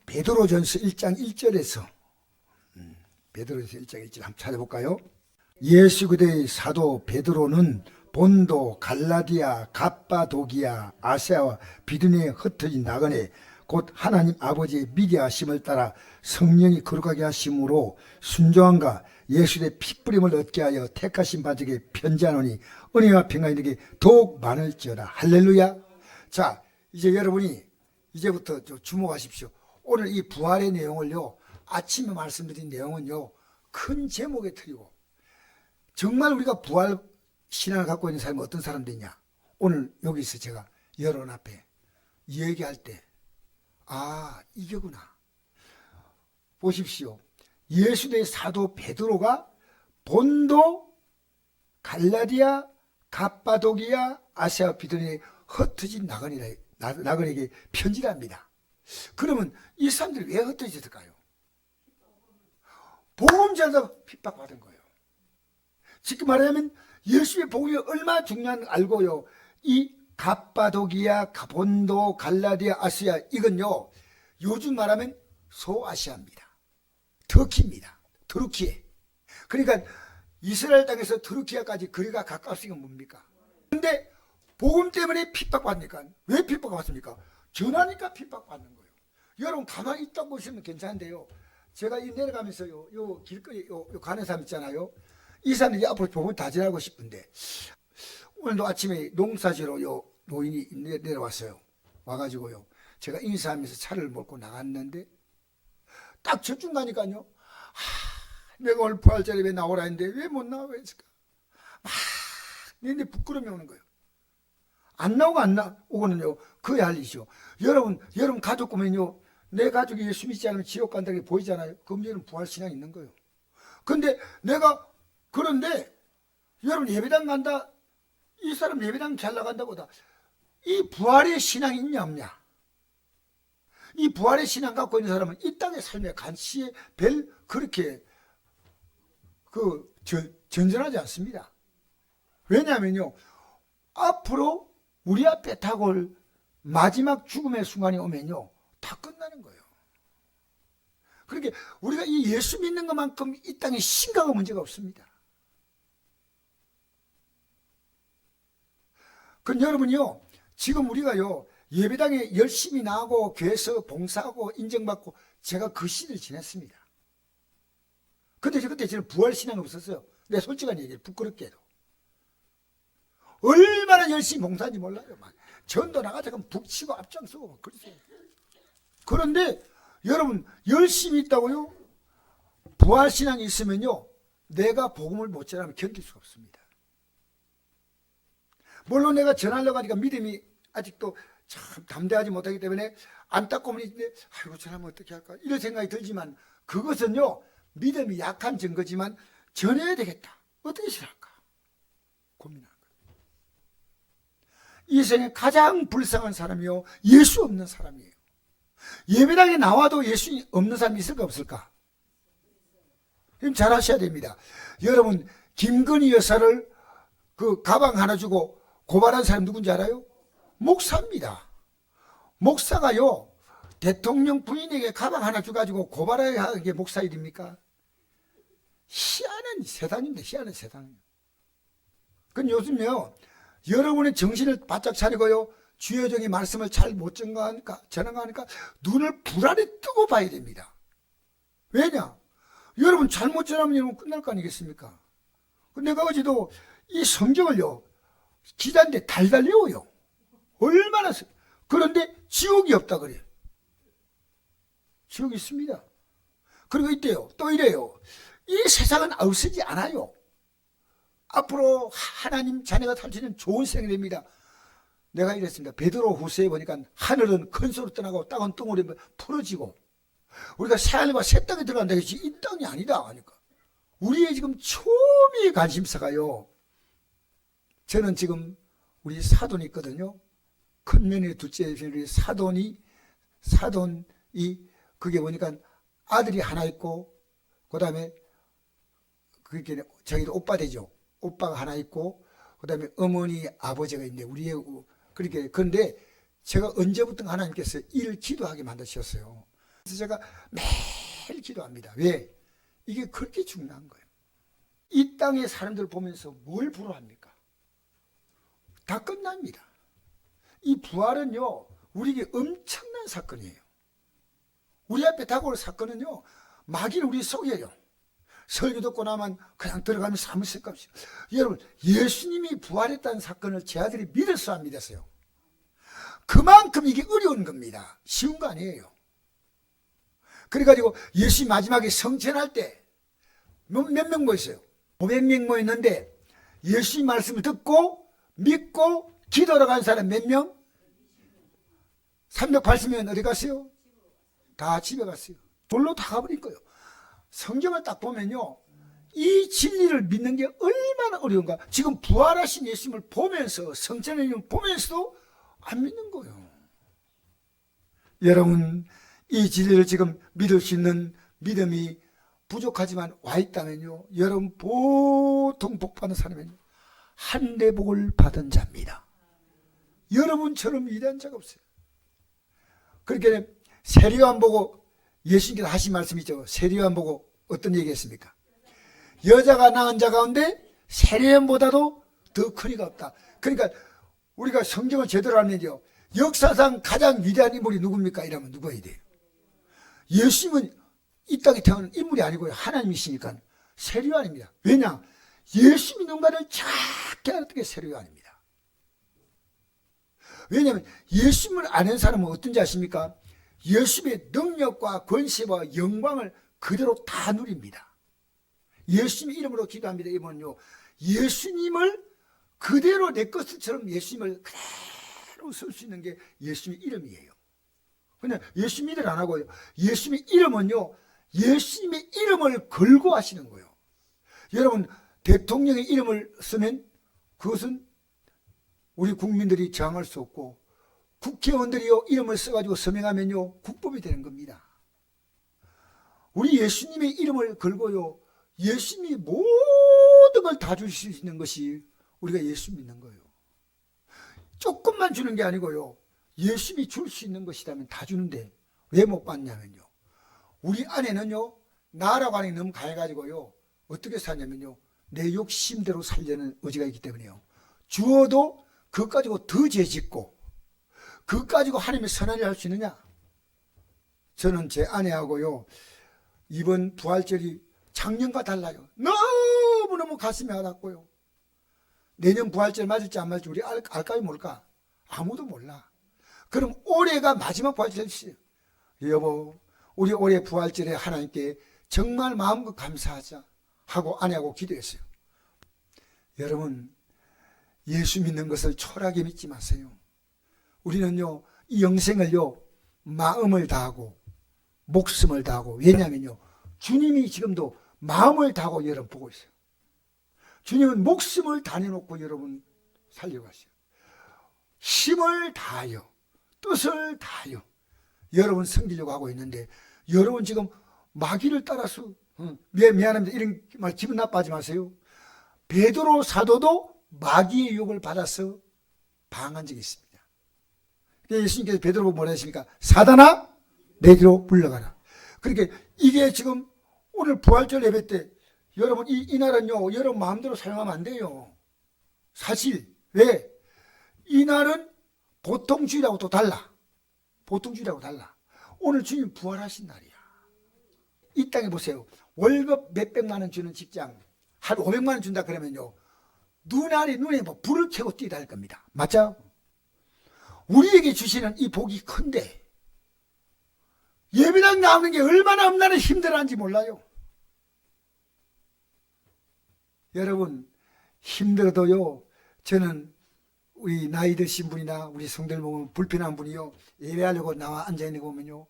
베드로전서 1장 1절에서 베드로전서 1장 1절 한번 찾아볼까요? 예수 그리스도의 사도 베드로는 본도, 갈라디아, 갑바도기아, 아시아와 비두니에 흩어진 나그네 곧 하나님 아버지의 미리하심을 따라 성령이 거룩하게 하심으로 순종함과 예수의 핏부림을 얻게 하여 택하신 바에게 편지하노니 은혜와 평안이 너에게 더욱 많을지어다. 할렐루야. 자, 이제 여러분이 이제부터 주목하십시오. 오늘 이 부활의 내용을요, 아침에 말씀드린 내용은요, 큰 제목에 틀리고, 정말 우리가 부활 신앙을 갖고 있는 사람이 어떤 사람들이냐, 오늘 여기서 제가 여러분 앞에 얘기할 때, 아, 이게구나. 보십시오. 예수의 사도 베드로가 본도, 갈라디아, 갑바도기아, 아시아 비두니에 흩어진 나그네에게 편지를 합니다. 그러면 이 사람들이 왜 흩어졌을까요? 복음 전하다가 핍박받은 거예요. 지금 말하면 예수의 복음이 얼마나 중요한지 알고요. 이 갑바도기아, 본도, 갈라디아, 아시아 이건요, 요즘 말하면 소아시아입니다. 터키입니다. 터키에. 그러니까 이스라엘 땅에서 터키아까지 거리가 가까웠으니까 뭡니까? 근데 복음 때문에 핍박받습니까? 왜 핍박받습니까? 전하니까 핍박받는 거예요. 여러분 가만히 있다 보시면 괜찮은데요. 제가 이 내려가면서요, 요 길거리 요 가는 사람 있잖아요. 이 사람들이 앞으로 복음 다 전하고 싶은데 오늘도 아침에 농사지로 요 노인이 내려왔어요. 와가지고요, 제가 인사하면서 차를 몰고 나갔는데 딱 저쪽 가니까요, 내가 오늘 부활절에 왜 나오라 했는데 왜 못 나와 했을까? 막 내내 부끄러움이 오는 거예요. 안 나오고는요, 그의 할 일이죠. 여러분 가족 보면요, 내 가족이 예수 믿지 않으면 지옥 간다는 게 보이잖아요. 그럼 여러분 부활신앙이 있는 거예요. 근데 그런데 여러분 예배당 간다, 이 사람 예배당 잘 나간다고 이 부활의 신앙이 있냐 없냐? 이 부활의 신앙 갖고 있는 사람은 이 땅의 삶에 간시에 그렇게 전전하지 않습니다. 왜냐하면요, 앞으로 우리 앞에 다가올 마지막 죽음의 순간이 오면요, 다 끝나는 거예요. 그러니까 우리가 이 예수 믿는 것만큼 이 땅에 심각한 문제가 없습니다. 그럼 여러분요, 지금 우리가요, 예배당에 열심히 나가고 교회에서 봉사하고 인정받고 제가 그 시대를 지냈습니다. 근데 그때 저는 부활신앙이 없었어요. 내가 솔직한 얘기를 부끄럽게도. 얼마나 열심히 봉사한지 몰라요. 막 전도 나가자 그러면 북치고 앞장서고 막 그랬어요. 그런데 여러분 열심히 있다고요, 부활신앙이 있으면요, 내가 복음을 못 전하면 견딜 수가 없습니다. 물론 내가 전하려고 하니까 믿음이 아직도 참 담대하지 못하기 때문에 안타까움이 있는데, 아이고 전하면 어떻게 할까 이런 생각이 들지만, 그것은요 믿음이 약한 증거지만 전해야 되겠다. 어떻게 전할까 고민하는 거예요. 이 세상에 가장 불쌍한 사람이요, 예수 없는 사람이에요. 예배당에 나와도 예수 없는 사람이 있을까 없을까? 잘 아셔야 됩니다. 여러분 김건희 여사를 그 가방 하나 주고 고발한 사람 누군지 알아요? 목사입니다. 목사가요, 대통령 부인에게 가방 하나 줘가지고 고발하는 게 목사 일입니까? 희한한 세상입니다. 희한한 세상. 그럼 요즘요, 여러분의 정신을 바짝 차리고요, 주여정의 말씀을 잘 못 전하니까 눈을 불안에 뜨고 봐야 됩니다. 왜냐? 여러분 잘못 전하면 여러분 끝날 거 아니겠습니까? 내가 어제도 이 성경을요, 기자인데 달달 외워요. 얼마나. 그런데 지옥이 없다 그래요. 지옥이 있습니다. 그리고 이때요, 또 이래요. 이 세상은 없어지지 않아요. 앞으로 하나님 자녀가 살 수 있는 좋은 세상이 됩니다. 내가 이랬습니다. 베드로 후서에 보니까 하늘은 큰 소리 떠나고 땅은 똥으로 풀어지고, 우리가 새하늘과 새 땅에 들어간다 했지 이 땅이 아니다 하니까 우리의 지금 초미의 관심사가요, 저는 지금 우리 사돈이 있거든요. 큰 며느리 둘째 며느리 사돈이 그게 보니까 아들이 하나 있고, 그 다음에 그게 저희도 오빠 되죠. 오빠가 하나 있고, 그 다음에 어머니 아버지가 있는데 그런데 제가 언제부터 하나님께서 일을 기도하게 만드셨어요. 제가 매일 기도합니다. 왜? 이게 그렇게 중요한 거예요. 이 땅의 사람들 보면서 뭘 부러워합니까? 다 끝납니다. 이 부활은요, 우리에게 엄청난 사건이에요. 우리 앞에 다가올 사건은요, 마귀는 우리 속여요. 설교 듣고 나면 그냥 들어가면 사무실 값이. 여러분, 예수님이 부활했다는 사건을 제 아들이 믿었어요, 안 믿었어요? 그만큼 이게 어려운 겁니다. 쉬운 거 아니에요. 그래가지고 예수님 마지막에 성천할 때 몇 명 모였어요? 500명 모였는데 예수님 말씀을 듣고 믿고 기도하러 간 사람 몇 명? 380명 어디 갔어요? 다 집에 갔어요. 돌로 다 가버린 거예요. 성경을 딱 보면요, 이 진리를 믿는 게 얼마나 어려운가. 지금 부활하신 예수님을 보면서, 성천의 예수님을 보면서도 안 믿는 거예요. 여러분, 이 진리를 지금 믿을 수 있는 믿음이 부족하지만 와 있다면요, 여러분 보통 복 받는 사람은요, 한대복을 받은 자입니다. 여러분처럼 위대한 자가 없어요. 그렇게 세례요한 보고 예수님께서 하신 말씀이죠. 세례요한 보고 어떤 얘기했습니까? 여자가 낳은 자 가운데 세례요한보다도 더 큰 이가 없다. 그러니까 우리가 성경을 제대로 알면요, 역사상 가장 위대한 인물이 누굽니까? 이러면 누구야 돼요? 예수님은 이 땅에 태어난 인물이 아니고요, 하나님이시니까 세례요한입니다. 왜냐? 예수님이 누군가를 정확히 알았던 게 세례요한입니다. 왜냐하면 예수님을 아는 사람은 어떤지 아십니까? 예수님의 능력과 권세와 영광을 그대로 다 누립니다. 예수님 이름으로 기도합니다. 이번요, 예수님을 그대로 내 것처럼 예수님을 그대로 쓸 수 있는 게 예수님의 이름이에요. 그냥 예수님 이름 안 하고요, 예수님의 이름은요, 예수님의 이름을 걸고 하시는 거예요. 여러분, 대통령의 이름을 쓰면 그것은 우리 국민들이 저항할 수 없고, 국회의원들이요 이름을 써가지고 서명하면요 국법이 되는 겁니다. 우리 예수님의 이름을 걸고요, 예수님이 모든 걸 다 줄 수 있는 것이 우리가 예수 믿는 거예요. 조금만 주는 게 아니고요, 예수님이 줄 수 있는 것이라면 다 주는데 왜 못 받냐면요, 우리 안에는요, 나라고 하는 게 너무 강해가지고요, 어떻게 사냐면요, 내 욕심대로 살려는 의지가 있기 때문에요, 주어도 그것 가지고 더 죄짓고 그것 가지고 하나님의 선한 일 할 수 있느냐? 저는 제 아내하고요, 이번 부활절이 작년과 달라요. 너무너무 가슴이 와닿고요, 내년 부활절 맞을지 안 맞을지 우리 알까요 모를까? 아무도 몰라. 그럼 올해가 마지막 부활절이시죠. 여보, 우리 올해 부활절에 하나님께 정말 마음껏 감사하자 하고 아내하고 기도했어요. 여러분, 예수 믿는 것을 초라하게 믿지 마세요. 우리는요, 이 영생을요, 마음을 다하고 목숨을 다하고, 왜냐하면요, 주님이 지금도 마음을 다하고 여러분 보고 있어요. 주님은 목숨을 다 내놓고 여러분 살려가세요. 힘을 다하여, 뜻을 다하여 여러분 섬기려고 하고 있는데, 여러분 지금 마귀를 따라서, 미안합니다, 이런 말 기분 나빠하지 마세요. 베드로 사도도 마귀의 유혹을 받아서 방한 적이 있습니다. 예수님께서 베드로보고 뭐라 하십니까? 사단아, 내 뒤로 물러가라. 그러니까 이게 지금 오늘 부활절 예배 때 여러분 이 날은요, 여러분 마음대로 사용하면 안 돼요. 사실 왜? 이 날은 보통 주일하고 또 달라. 보통 주일하고 달라. 오늘 주님 부활하신 날이야. 이 땅에 보세요. 월급 몇백만 원 주는 직장 한 500만 원 준다 그러면요, 눈에 뭐 불을 켜고 뛰다 할 겁니다. 맞죠? 우리에게 주시는 이 복이 큰데 예배당 나오는 게 얼마나 엄나는 힘들어하는지 몰라요. 여러분, 힘들어도요, 저는 우리 나이 드신 분이나 우리 성도들 보면 불편한 분이요, 예배하려고 나와 앉아있는 거 보면요,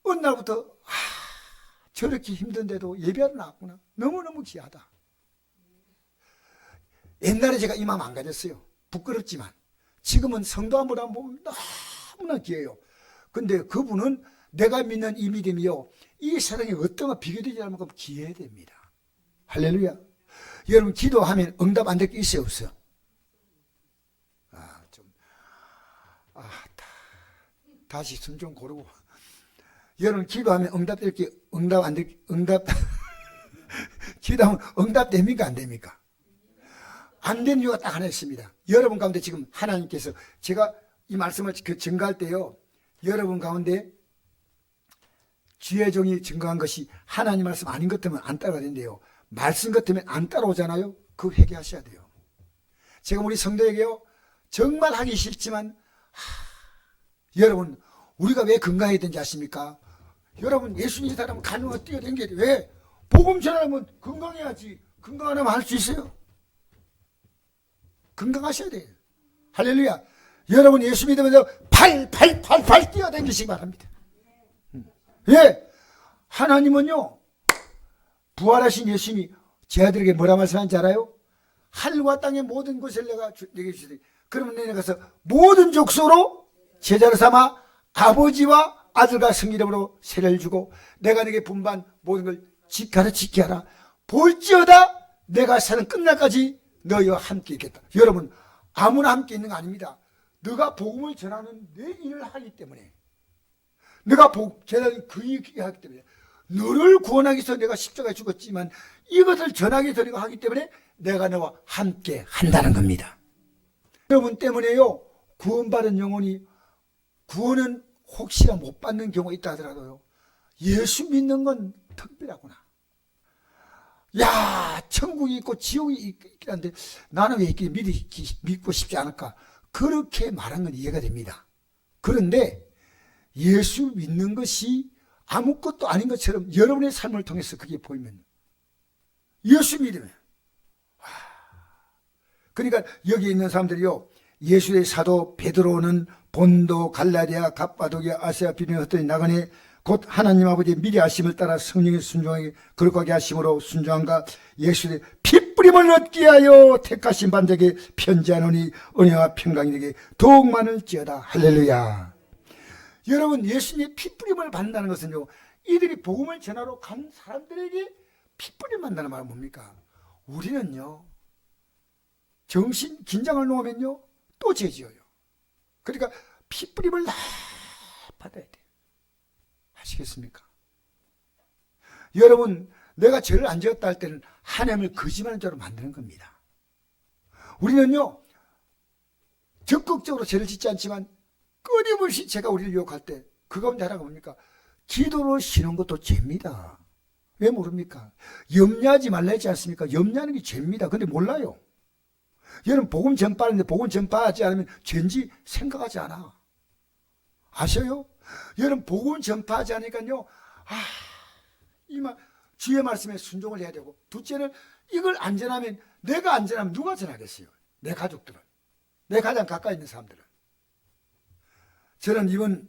어느 날부터 저렇게 힘든데도 예배하러 나왔구나, 너무너무 귀하다. 옛날에 제가 이 마음 안 가졌어요. 부끄럽지만 지금은 성도 한 분 한 분 너무나 귀해요. 근데 그분은 내가 믿는 이 믿음이요, 이 세상에 어떤 거 비교되지 않을 만큼 귀해야 됩니다. 할렐루야. 여러분, 기도하면 응답 안 될 게 있어요, 없어요? 다시 숨 좀 고르고. 여러분 기도하면 응답될 게 응답 안 될, 응답 기도하면 응답됩니까 안 됩니까? 안 되는 이유가 딱 하나 있습니다. 여러분 가운데 지금 하나님께서 제가 이 말씀을 증거할 때요, 여러분 가운데 주의 종이 증거한 것이 하나님 말씀 아닌 것 같으면 안 따라가는데요, 말씀 같으면 안 따라오잖아요. 그거 회개하셔야 돼요. 제가 우리 성도에게요, 정말 하기 싫지만 여러분 우리가 왜 건강해야 되는지 아십니까? 여러분 예수 믿는 사람은 가능하면 뛰어댕겨야 돼. 왜? 복음 전하면 건강해야지. 건강 안 하면 할 수 있어요? 건강하셔야 돼요. 할렐루야. 여러분 예수 믿으면서 팔 뛰어댕기시기 바랍니다. 예. 하나님은요, 부활하신 예수님이 제 아들에게 뭐라 말씀하는지 알아요? 하늘과 땅의 모든 것을 내게 주시되, 그러면 내가 가서 모든 족속으로 제자로 삼아 아버지와 아들과 성령 이름으로 세례를 주고 내가 네게 분반 모든 걸 지키게 하라. 볼지어다 내가 사는 끝날까지 너희와 함께 있겠다. 여러분 아무나 함께 있는 거 아닙니다. 너가 복음을 전하는 내 일을 하기 때문에, 내가 전하는 그 일을 하기 때문에, 너를 구원하기 위해서 내가 십자가에 죽었지만 이것을 전하기 위해서 내가 하기 때문에 내가 너와 함께 한다는 겁니다. 여러분 때문에요, 구원받은 영혼이, 구원은 혹시나 못 받는 경우가 있다 하더라도요, 예수 믿는 건 특별하구나. 야, 천국이 있고 지옥이 있긴 한데 나는 왜 이렇게 믿고 싶지 않을까? 그렇게 말한 건 이해가 됩니다. 그런데 예수 믿는 것이 아무것도 아닌 것처럼 여러분의 삶을 통해서 그게 보이면, 예수 믿으면, 그러니까 여기 있는 사람들이요, 예수의 사도 베드로는 본도, 갈라디아, 갑바도기아, 아시아, 비두냐 흩어진 나그네 곧 하나님 아버지의 미리 하심을 따라 성령의 순종하게 거룩하게 하심으로 순종한가 예수의 핏뿌림을 얻기 위하여 택하신 반적에 편지하노니 은혜와 평강이 되게 더욱 많을지어다. 할렐루야. 여러분 예수님의 핏뿌림을 받는다는 것은요, 이들이 복음을 전하러 간 사람들에게 핏뿌림 받는다는 말은 뭡니까? 우리는요, 정신 긴장을 놓으면요 또 죄지어요. 그러니까 핏뿌림을 다 받아야 돼요. 아시겠습니까? 여러분 내가 죄를 안 지었다 할 때는 하나님을 거짓말하는 자로 만드는 겁니다. 우리는요 적극적으로 죄를 짓지 않지만 끊임없이 제가 우리를 유혹할 때 그 가운데 하나가 뭡니까? 기도로 쉬는 것도 죄입니다. 왜 모릅니까? 염려하지 말라 했지 않습니까? 염려하는 게 죄입니다. 근데 몰라요. 여러분 복음 전파하는데 복음 전파하지 않으면 죄인지 생각하지 않아. 아셔요? 여러분 복음 전파하지 않으니까요, 주의 말씀에 순종을 해야 되고, 둘째는 이걸 안 전하면, 내가 안 전하면 누가 전하겠어요? 내 가족들은, 내 가장 가까이 있는 사람들은. 저는 이번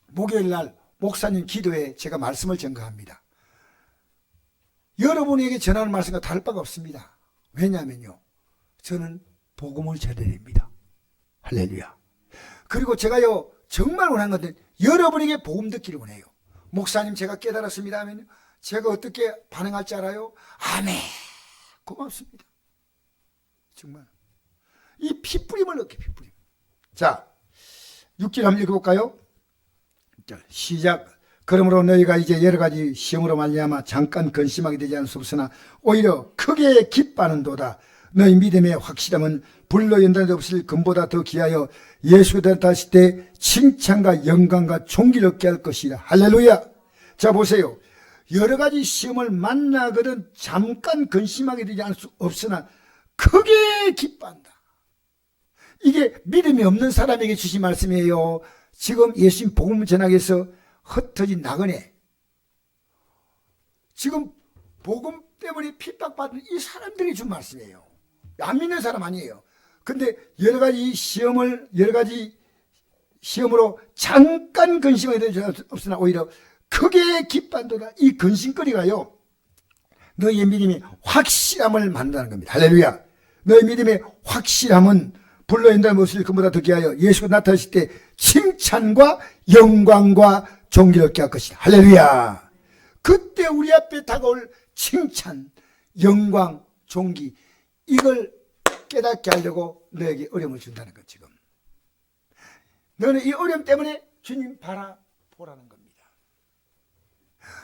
목요일 날 목사님 기도에 제가 말씀을 전가합니다. 여러분에게 전하는 말씀과 다를 바가 없습니다. 왜냐하면요, 저는 복음을 전해야 됩니다. 할렐루야. 그리고 제가요 정말 원하는 건데 여러분에게 복음 듣기를 원해요. 목사님 제가 깨달았습니다 하면 제가 어떻게 반응할지 알아요? 아멘. 고맙습니다. 정말 이 핏뿌림을 얻게, 핏뿌림. 자 6절 한번 읽어볼까요? 자, 시작. 그러므로 너희가 이제 여러 가지 시험으로 말미암아 잠깐 근심하게 되지 않을 수 없으나 오히려 크게 기뻐하는도다. 너희 믿음의 확실함은 불로 연단이 없을 금보다 더 귀하여 예수가 나타나실 때 칭찬과 영광과 존귀를 얻게 할 것이다. 할렐루야. 자 보세요. 여러 가지 시험을 만나거든 잠깐 근심하게 되지 않을 수 없으나 크게 기뻐한다. 이게 믿음이 없는 사람에게 주신 말씀이에요. 지금 예수님 복음을 전하기 위해서 흩어진 나그네, 지금 복음 때문에 핍박받는 이 사람들이 준 말씀이에요. 안 믿는 사람 아니에요. 근데 여러 가지 시험으로 잠깐 근심하게 되지 없으나 오히려 크게 기뻐한도다. 이 근심거리가요 너희의 믿음이 확실함을 만든다는 겁니다. 할렐루야. 너희 믿음의 확실함은 불로 인도한 것을 그보다 더 귀하여 예수가 나타나실 때 칭찬과 영광과 존귀를 얻게 할 것이다. 할렐루야. 그때 우리 앞에 다가올 칭찬, 영광, 존귀, 이걸 깨닫게 하려고 너에게 어려움을 준다는 것. 지금 너는 이 어려움 때문에 주님 바라보라는 겁니다.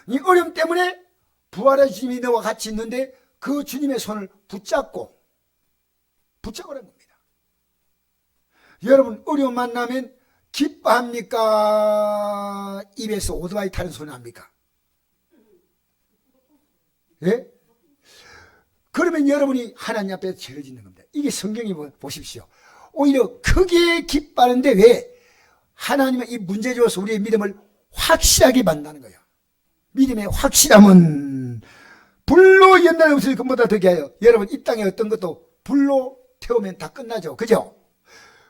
이 어려움 때문에 부활의 주님이 너와 같이 있는데 그 주님의 손을 붙잡으라는 겁니다. 여러분, 어려움 만나면 기뻐합니까? 입에서 오토바이 타는 소리 납니까? 예? 그러면 여러분이 하나님 앞에 죄를 짓는 겁니다. 이게 성경이 보십시오. 오히려 크게 기뻐하는데 왜? 하나님의 이 문제 주어서 우리의 믿음을 확실하게 만나는 거예요. 믿음의 확실함은 불로 연단의 것을 금보다 더게 하여. 여러분, 이 땅에 어떤 것도 불로 태우면 다 끝나죠. 그죠?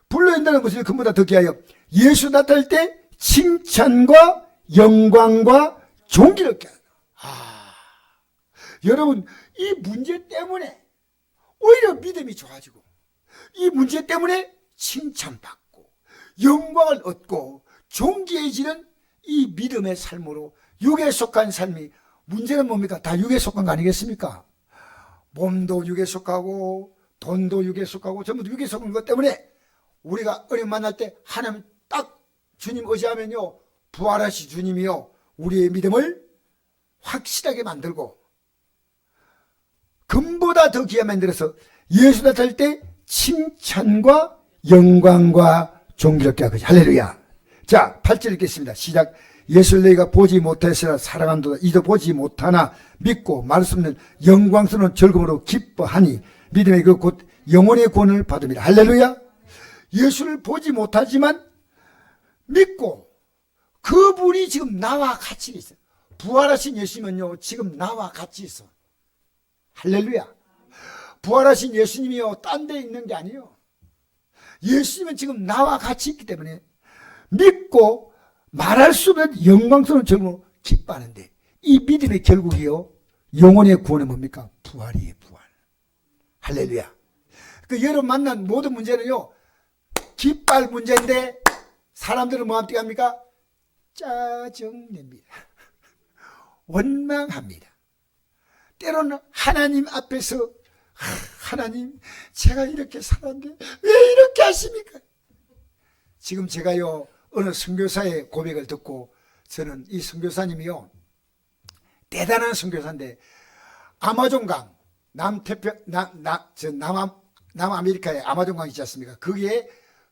불로 연단의 것을 금보다 더게 하여 예수 나타날 때 칭찬과 영광과 존귀를 얻게 하는. 여러분, 이 문제 때문에 오히려 믿음이 좋아지고, 이 문제 때문에 칭찬받고 영광을 얻고 존귀해지는 이 믿음의 삶으로 육에 속한 삶이, 문제는 뭡니까? 다 육에 속한 거 아니겠습니까? 몸도 육에 속하고 돈도 육에 속하고 전부 육에 속한 것 때문에 우리가 어려움 만날 때 하나님 딱 주님 의지하면요, 부활하신 주님이요, 우리의 믿음을 확실하게 만들고 금보다 더 귀하게 만들어서 예수 나타날 때 칭찬과 영광과 존귀롭게 하고. 할렐루야. 자, 8절 읽겠습니다. 시작. 예수를 너희가 보지 못했으나 사랑한도다. 이도 보지 못하나 믿고 말할 수 없는 영광스러운 즐거움으로 기뻐하니 믿음의 그 곧 영혼의 구원을 받음이라. 할렐루야. 예수를 보지 못하지만 믿고 그분이 지금 나와 같이 있어요. 부활하신 예수님은요, 지금 나와 같이 있어. 할렐루야. 부활하신 예수님이요, 딴 데 있는 게 아니에요. 예수님은 지금 나와 같이 있기 때문에 믿고 말할 수 없는 영광스러운 즐거움으로 기뻐하는데, 이 믿음의 결국이요, 영혼의 구원은 뭡니까? 부활이에요. 부활. 할렐루야. 그 여러분 만난 모든 문제는요, 기뻐할 문제인데 사람들은 뭐합니까? 합니까? 짜증냅니다. 원망합니다. 때로는 하나님 앞에서 하나님, 제가 이렇게 살았는데 왜 이렇게 하십니까? 지금 제가요, 어느 선교사의 고백을 듣고, 저는 이 선교사님이요, 대단한 선교사인데 아마존강, 남아메리카의 아마존강 있지 않습니까? 그게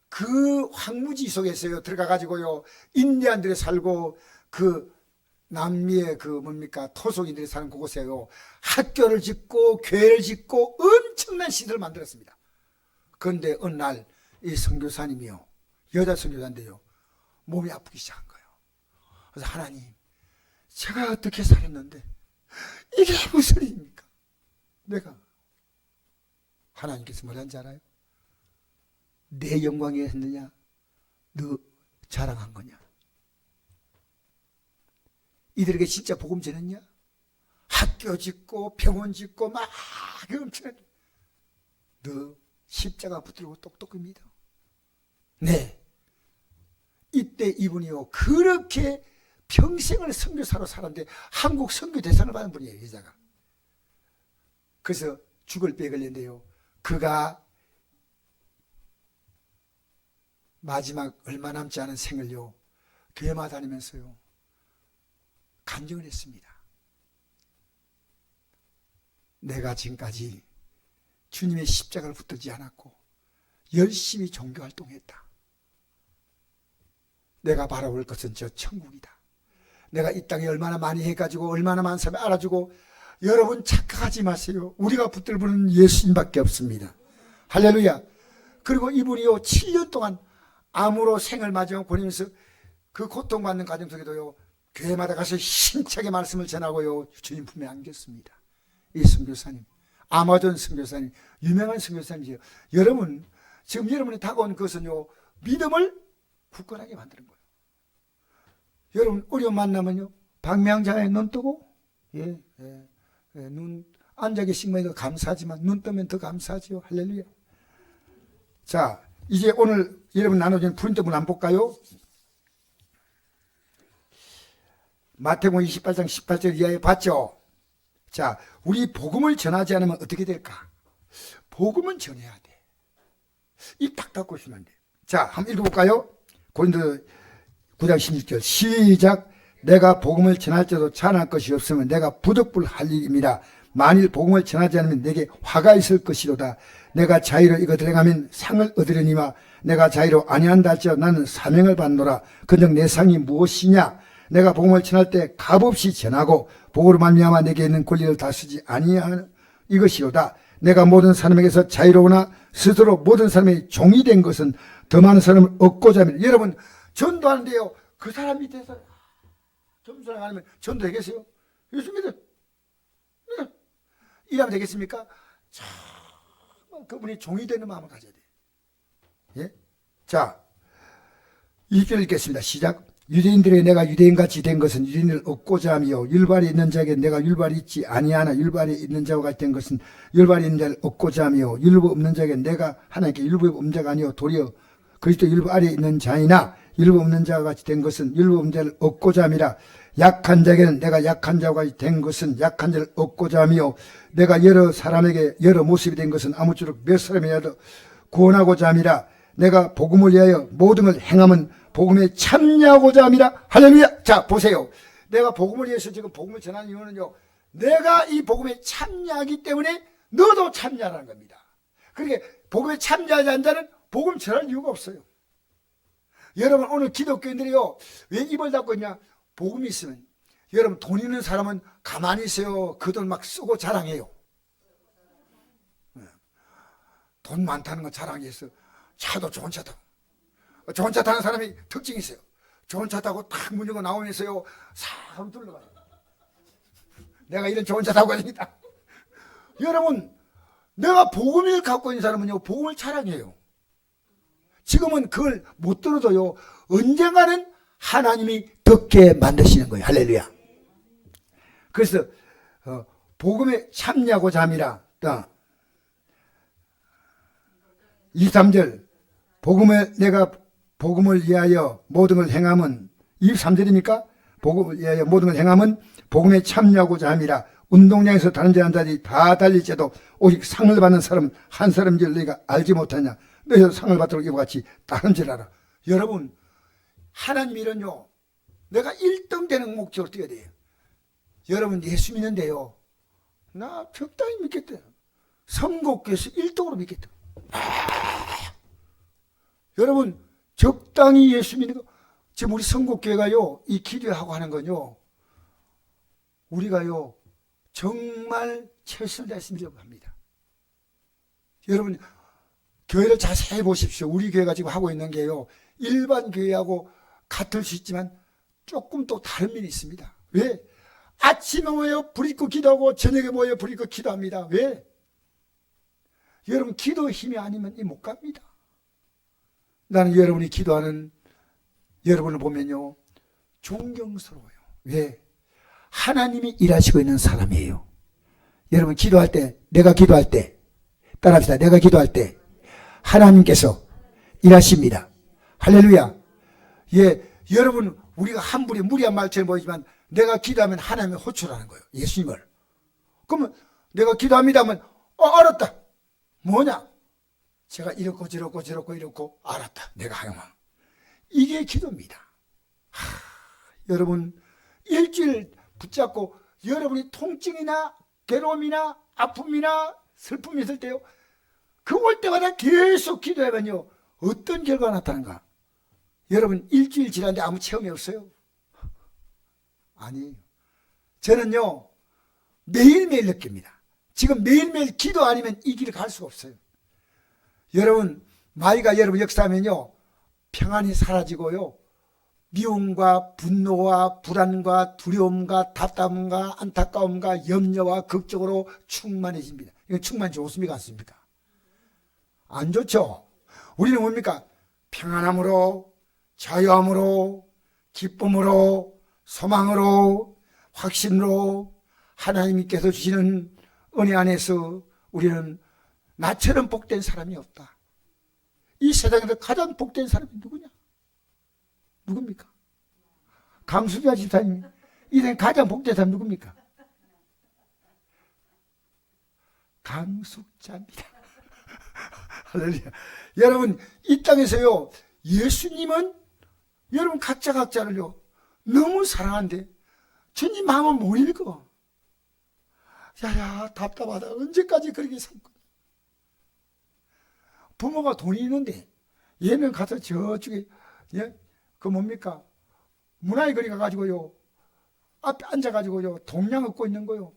그 황무지 속에서요 들어가가지고요, 인디안들이 살고 그 남미의 그 뭡니까 토속인들이 사는 그곳에요, 학교를 짓고 교회를 짓고 엄청난 시설을 만들었습니다. 그런데 어느 날 이 선교사님이요, 여자 선교사인데요, 몸이 아프기 시작한 거예요. 그래서 하나님, 제가 어떻게 살았는데 이게 무슨 일입니까? 내가. 하나님께서 뭐라는지 알아요? 내 영광에 했느냐? 너 자랑한 거냐? 이들에게 진짜 복음 전했냐? 학교 짓고 병원 짓고 막 엄청나게. 너 십자가 붙들고 똑똑히 믿어. 네. 이때 이분이요, 그렇게 평생을 선교사로 살았는데 한국 선교대상을 받은 분이에요, 여자가. 그래서 죽을 병에 걸렸는데요, 그가 마지막 얼마 남지 않은 생을요, 교회만 다니면서요 간증을 했습니다. 내가 지금까지 주님의 십자가를 붙들지 않았고 열심히 종교활동했다. 내가 바라볼 것은 저 천국이다. 내가 이 땅에 얼마나 많이 해가지고 얼마나 많은 사람이 알아주고. 여러분 착각하지 마세요. 우리가 붙들 분은 예수님밖에 없습니다. 할렐루야. 그리고 이분이요, 7년 동안 암으로 생을 마지막 보내면서 그 고통받는 가정 속에도요, 교회마다 가서 힘차게 말씀을 전하고요, 주님 품에 안겼습니다. 이 선교사님, 아마존 선교사님, 유명한 선교사님이죠. 여러분, 지금 여러분이 다가온 그것은요, 믿음을 굳건하게 만드는 거예요. 여러분, 어려움 만나면요, 방명장에 눈 뜨고, 눈 앉아 계신 거 감사하지만 눈 뜨면 더 감사하지요. 할렐루야. 자, 이제 오늘 여러분 나눠준 푸른점을 한번 볼까요? 마태복음 28장 18절 이하에 봤죠? 자, 우리 복음을 전하지 않으면 어떻게 될까? 복음은 전해야 돼. 입 딱 닫고 있으면 안 돼. 자, 한번 읽어볼까요? 고린도 9장 16절 시작. 내가 복음을 전할지라도 찬할 것이 없으면 내가 부득불할 일입니다. 만일 복음을 전하지 않으면 내게 화가 있을 것이로다. 내가 자유로 이것을 행하면 상을 얻으려니와 내가 자유로 아니한다 할지라도 나는 사명을 받노라. 그런즉 내 상이 무엇이냐? 내가 복음을 전할 때 값없이 전하고 복으로 말미암아 내게 있는 권리를 다 쓰지 아니하는 이것이로다. 내가 모든 사람에게서 자유로우나 스스로 모든 사람의 종이 된 것은 더 많은 사람을 얻고자 합니다. 여러분 전도하는데요, 그 사람 밑에서 점수를 하면 전도 되겠어요? 예수 믿어. 일하면 되겠습니까? 정말 그분이 종이 되는 마음을 가져야 돼요. 예? 자, 2절 읽겠습니다. 시작. 유대인들에게 내가 유대인같이 된 것은 유대인을 얻고자 하며 율발이 있는 자에게 내가 율발이 있지 아니하나 율발이 있는 자와 같이 된 것은 율발이 있는 자를 얻고자 하며 율법 없는 자에게 내가 하나님께 율법 없는 자가 아니요 도리어 그리스도 율법 아래에 있는 자이나 율법 없는 자와 같이 된 것은 율법 없는 자를 얻고자 함이라. 약한 자에게는 내가 약한 자와 같이 된 것은 약한 자를 얻고자 하며 내가 여러 사람에게 여러 모습이 된 것은 아무쪼록 몇 사람이라도 구원하고자 함이라. 내가 복음을 위하여 모든 걸 행함은 복음에 참여하고자 함이라. 할렐루야. 자, 보세요. 내가 복음을 위해서 지금 복음을 전하는 이유는요, 내가 이 복음에 참여하기 때문에 너도 참여하라는 겁니다. 그러니까 복음에 참여하지 않는 자는 복음 전할 이유가 없어요. 여러분 오늘 기독교인들이요, 왜 입을 닫고 있냐? 복음이 있으면, 여러분 돈 있는 사람은 가만히 있어요. 그 돈 막 쓰고 자랑해요. 돈 많다는 건 자랑해서 차도 좋은 차 타고, 좋은 차 타는 사람이 특징이 있어요. 좋은 차 타고 탁 문 열고 나오면서요, 싹 둘러가요. 내가 이런 좋은 차 타고 다닙니다. 여러분, 내가 복음을 갖고 있는 사람은요, 복음을 자랑해요. 지금은 그걸 못 들어도요, 언젠가는 하나님이 듣게 만드시는 거예요. 할렐루야. 그래서 복음에 참여하고자 함이라. 23절 내가 복음을 위하여 모든 걸 행함은, 23절입니까? 복음을 위하여 모든 걸 행함은 복음에 참여하고자 함이라. 운동장에서 다른 자들이 다 달릴지라도 오직 상을 받는 사람 한 사람인지를 너희가 알지 못하냐. 너희도 상을 받도록 이와 같이 다른 줄 알아. 여러분, 하나님 이런요, 내가 1등 되는 목적으로 뛰어야 돼요. 여러분 예수 믿는데요, 나 적당히 믿겠다. 선곡교에서 1등으로 믿겠다. 여러분 적당히 예수 믿는 거, 지금 우리 선곡교회가요, 이 기도하고 하는 건요, 우리가요 정말 최선을 다해서 믿으려고 합니다. 여러분 교회를 자세히 보십시오. 우리 교회가 지금 하고 있는 게요, 일반 교회하고 같을 수 있지만 조금 또 다른 면이 있습니다. 왜? 아침에 모여 불 있고 기도하고 저녁에 모여 불 있고 기도합니다. 왜? 여러분 기도 힘이 아니면 이 못 갑니다. 나는 여러분이 기도하는 여러분을 보면요, 존경스러워요. 왜? 하나님이 일하시고 있는 사람이에요. 여러분 기도할 때, 내가 기도할 때, 따라합시다. 내가 기도할 때 하나님께서 일하십니다. 할렐루야. 예, 여러분 우리가 함부로 무리한 말처럼 보이지만 내가 기도하면 하나님이 호출하는 거예요. 예수님을. 그러면 내가 기도합니다 하면 알았다. 뭐냐? 제가 이렇고 저렇고 저렇고 이렇고 알았다. 내가 하여만. 이게 기도입니다. 여러분 일주일 붙잡고 여러분이 통증이나 괴로움이나 아픔이나 슬픔이 있을 때요, 그 올 때마다 계속 기도하면요, 어떤 결과가 나타나는가? 여러분 일주일 지났는데 아무 체험이 없어요? 아니에요. 저는요 매일매일 느낍니다. 지금 매일매일 기도 아니면 이 길을 갈 수가 없어요. 여러분 마귀가 여러분 역사하면요, 평안이 사라지고요, 미움과 분노와 불안과 두려움과 답답함과 안타까움과 염려와 걱정으로 충만해집니다. 이건 충만이 좋습니까? 않습니까? 안 좋죠. 우리는 뭡니까? 평안함으로, 자유함으로, 기쁨으로, 소망으로, 확신으로 하나님께서 주시는 은혜 안에서 우리는 나처럼 복된 사람이 없다. 이 세상에서 가장 복된 사람이 누구냐? 누굽니까? 강수자 집사님, 이 세상에 가장 복된 사람이 누굽니까? 강숙자입니다. 할렐루야. 여러분 이 땅에서요, 예수님은 여러분 각자를요 너무 사랑한데 주님 마음은 못 읽어. 야야 답답하다. 언제까지 그렇게 살 거야. 부모가 돈이 있는데 얘는 가서 저쪽에 그 뭡니까 문화의 거리 가가지고요 앞에 앉아가지고요 동양 얻고 있는 거요.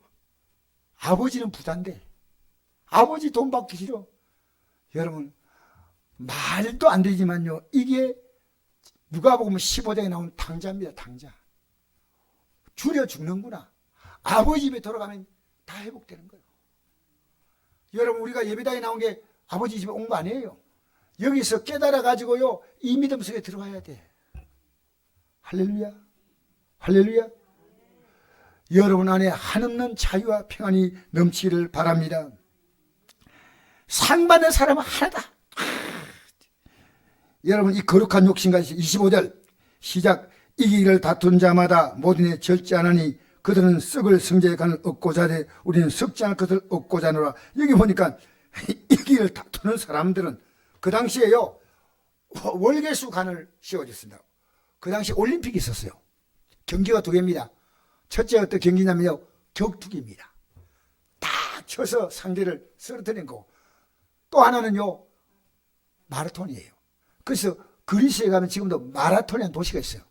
아버지는 부자인데 아버지 돈 받기 싫어. 여러분 말도 안 되지만요 이게 누가복음 15장에 나온 탕자입니다. 탕자. 줄여 죽는구나. 아버지 집에 돌아가면 다 회복되는 거예요. 여러분 우리가 예배당에 나온 게 아버지 집에 온 거 아니에요. 여기서 깨달아 가지고요 이 믿음 속에 들어가야 돼. 할렐루야. 할렐루야. 여러분 안에 한없는 자유와 평안이 넘치기를 바랍니다. 상받는 사람은 하나다. 여러분 이 거룩한 욕심과 25절 시작. 이기기를 다툰 자마다 모든에 절제하나니 그들은 썩을 성제의 간을 얻고자 하되 우리는 썩지 않을 것을 얻고자 하노라. 여기 보니까 이기기를 다투는 사람들은 그 당시에요 월계수 간을 씌워줬습니다. 그 당시 올림픽이 있었어요. 경기가 두 개입니다. 첫째 어떤 경기냐면요 격투기입니다. 딱 쳐서 상대를 쓰러뜨리는 거. 또 하나는요 마라톤이에요. 그래서 그리스에 가면 지금도 마라톤이라는 도시가 있어요.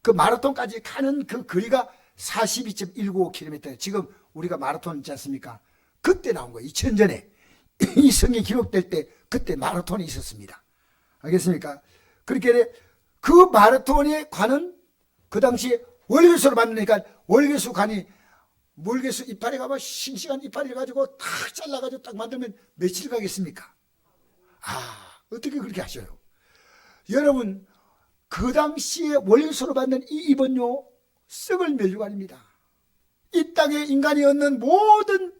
그 마라톤까지 가는 그 거리가 42.195km. 지금 우리가 마라톤 있지 않습니까? 그때 나온 거예요. 2000년에 이 성이 기록될 때 그때 마라톤이 있었습니다. 알겠습니까? 그렇게 그 마라톤에 관은 그 당시에 월계수로 만드니까 월계수 관이 월계수 이파리 가면 싱싱한 이파리를 가지고 탁 잘라가지고 딱 만들면 며칠 가겠습니까? 어떻게 그렇게 하셔요? 여러분 그 당시에 월계수로 만든 이 입은요 썩을 면류관입니다. 이 땅에 인간이 얻는 모든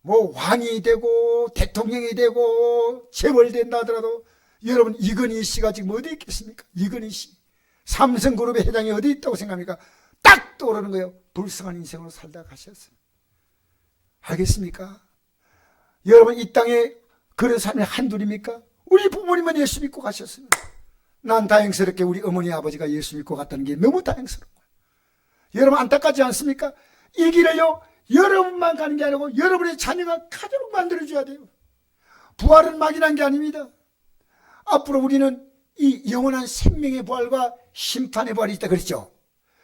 왕이 되고 대통령이 되고 재벌 된다 하더라도 여러분 이건희 씨가 지금 어디 있겠습니까? 이건희 씨 삼성그룹의 회장이 어디 있다고 생각합니까? 딱 떠오르는 거예요. 불쌍한 인생으로 살다 가셨어요. 알겠습니까? 여러분 이 땅에 그런 사람이 한둘입니까? 우리 부모님은 예수 믿고 가셨어요. 난 다행스럽게 우리 어머니 아버지가 예수 믿고 갔다는 게 너무 다행스러운 거예요. 여러분 안타깝지 않습니까? 이 길을요 여러분만 가는 게 아니고 여러분의 자녀가 가도록 만들어줘야 돼요. 부활은 막연한 게 아닙니다. 앞으로 우리는 이 영원한 생명의 부활과 심판의 부활이 있다 그랬죠.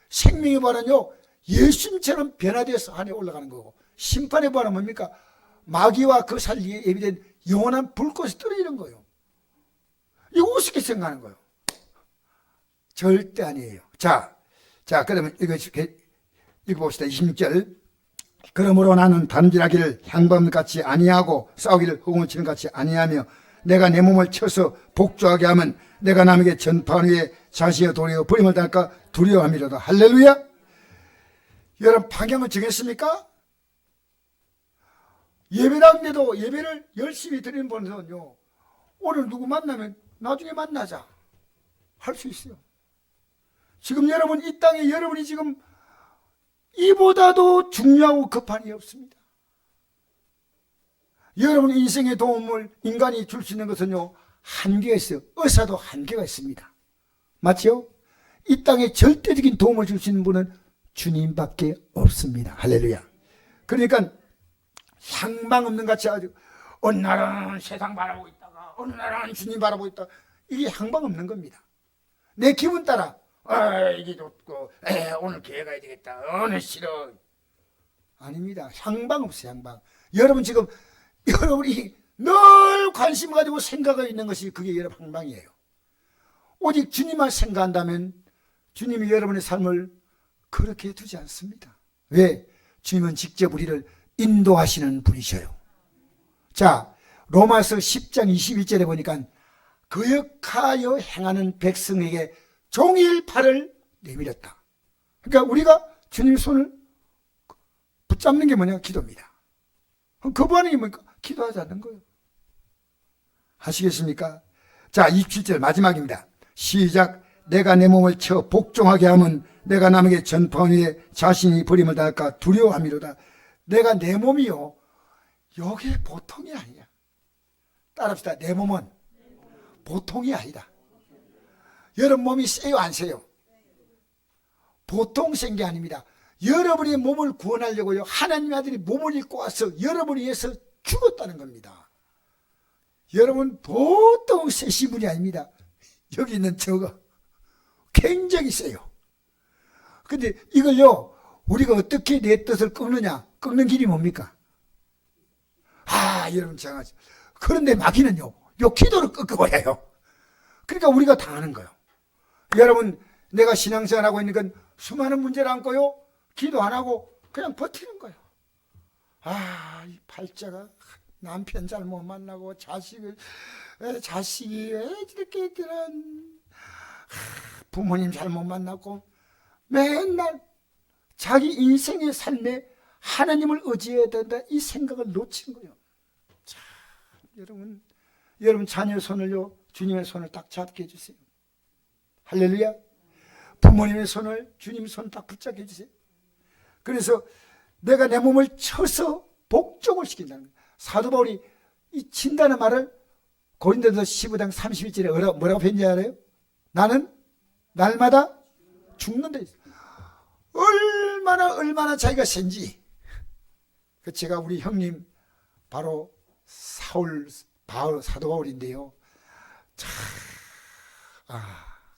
생명의 부활은요 예수님처럼 변화되어서 하늘에 올라가는 거고, 심판의 부활은 뭡니까? 마귀와 그 살리에 예비된 영원한 불꽃이 떨어지는 거예요. 이거 우습게 생각하는 거예요. 절대 아니에요. 자 그러면 읽어봅시다. 26절. 그러므로 나는 단질하기를 향범같이 아니하고 싸우기를 허공을 같이 아니하며 내가 내 몸을 쳐서 복종하게 하면 내가 남에게 전파한 후에 자시의 도리어 버림을 당할까 두려워함이로다. 할렐루야. 여러분 방향을 정했습니까? 예배당인데도 예배를 열심히 드리는 분은요 오늘 누구 만나면 나중에 만나자 할 수 있어요. 지금 여러분 이 땅에 여러분이 지금 이보다도 중요하고 급한 게 없습니다. 여러분 인생의 도움을 인간이 줄 수 있는 것은요 한계가 있어요. 의사도 한계가 있습니다. 맞죠? 이 땅에 절대적인 도움을 줄 수 있는 분은 주님밖에 없습니다. 할렐루야. 그러니까 향방 없는 같이 아주 어느 날은 세상 바라보고 있다가 어느 날은 주님 바라보고 있다가 이게 향방 없는 겁니다. 내 기분 따라 이게 좋고 오늘 교회 가야 되겠다 오늘 싫어. 아닙니다. 향방 없어요. 향방. 여러분 지금 여러분이 늘 관심 가지고 생각하고 있는 것이 그게 여러분 향방이에요. 오직 주님만 생각한다면 주님이 여러분의 삶을 그렇게 두지 않습니다. 왜? 주님은 직접 우리를 인도하시는 분이셔요. 자, 로마서 10장 21절에 보니까 거역하여 행하는 백성에게 종일 팔을 내밀었다. 그러니까 우리가 주님의 손을 붙잡는 게 뭐냐? 기도입니다. 거부하는 게 뭐니까? 기도하지 않는 거예요. 아시겠습니까? 자, 27절 마지막입니다. 시작. 내가 내 몸을 쳐 복종하게 하면 내가 남에게 전파한 후에 자신이 버림을 당할까 두려워함이로다. 내가 내 몸이요 이게 보통이 아니야. 따라합시다. 내 몸은 보통이 아니다. 여러분 몸이 세요 안 세요? 보통 생게 아닙니다. 여러분의 몸을 구원하려고요, 하나님의 아들이 몸을 입고 와서 여러분을 위해서 죽었다는 겁니다. 여러분 보통 세신 분이 아닙니다. 여기 있는 저거 굉장히 세요. 근데 이걸요, 우리가 어떻게 내 뜻을 꺾느냐? 꺾는 길이 뭡니까? 여러분 제가 그런데 마귀는요, 요 기도를 꺾어버려요. 그러니까 우리가 당하는 거예요. 여러분, 내가 신앙생활하고 있는 건 수많은 문제를 안고요, 기도 안 하고 그냥 버티는 거예요. 이 팔자가 남편 잘못 만나고 자식이 왜 이렇게 있더란, 부모님 잘못 만나고 맨날 자기 인생의 삶에 하나님을 의지해야 된다, 이 생각을 놓친 거예요. 자, 여러분 자녀 손을요, 주님의 손을 딱 잡게 해주세요. 할렐루야. 부모님의 손을 주님 손 딱 붙잡게 해주세요. 그래서 내가 내 몸을 쳐서 복종을 시킨다는 거예요. 사도 바울이 이 친다는 말을 고린도서 15장 31절에 뭐라고 했는지 알아요? 나는 날마다 죽는다. 얼마나 자기가 센지. 제가 우리 형님 바로 사도 바울인데요.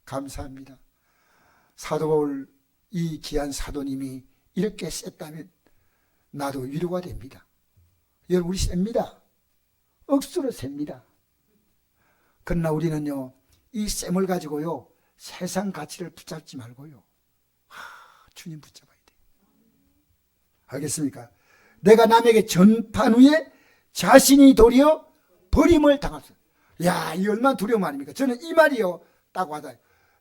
감사합니다. 사도 바울, 이 귀한 사도님이 이렇게 셌다면 나도 위로가 됩니다. 여러분, 우리 셉니다. 억수로 셉니다. 그러나 우리는요, 이 셈을 가지고요, 세상 가치를 붙잡지 말고요, 주님 붙잡아야 돼요. 알겠습니까? 내가 남에게 전판 후에 자신이 도리어 버림을 당했어. 이 얼마나 두려움 아닙니까? 저는 이 말이요, 딱 와닿아요.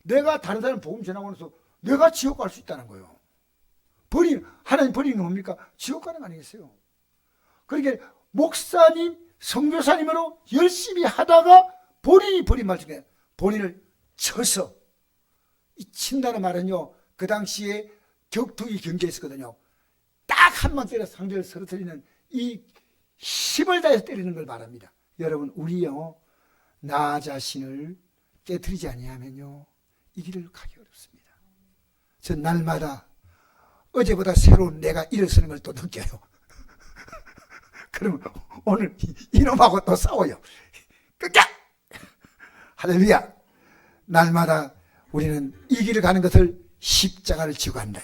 내가 다른 사람 복음 전하고 나서 내가 지옥 갈 수 있다는 거예요. 하나님 버리는 게 뭡니까? 지옥 가는 거 아니겠어요? 그러니까 목사님, 선교사님으로 열심히 하다가 본인이 버린 말 중에 본인을 쳐서, 이 친다는 말은요, 그 당시에 격투기 경기에 있었거든요. 딱 한 번 때려 상대를 쓰러뜨리는 이 힘을 다해서 때리는 걸 말합니다. 여러분, 우리요, 나 자신을 깨트리지 아니하면요, 이 길을 가기 어렵습니다. 전 날마다 어제보다 새로운 내가 일어서는 걸 또 느껴요. 그러면 오늘 이놈하고 또 싸워요. 끝까! 할렐루야! 날마다 우리는 이 길을 가는 것을 십자가를 지고 간다.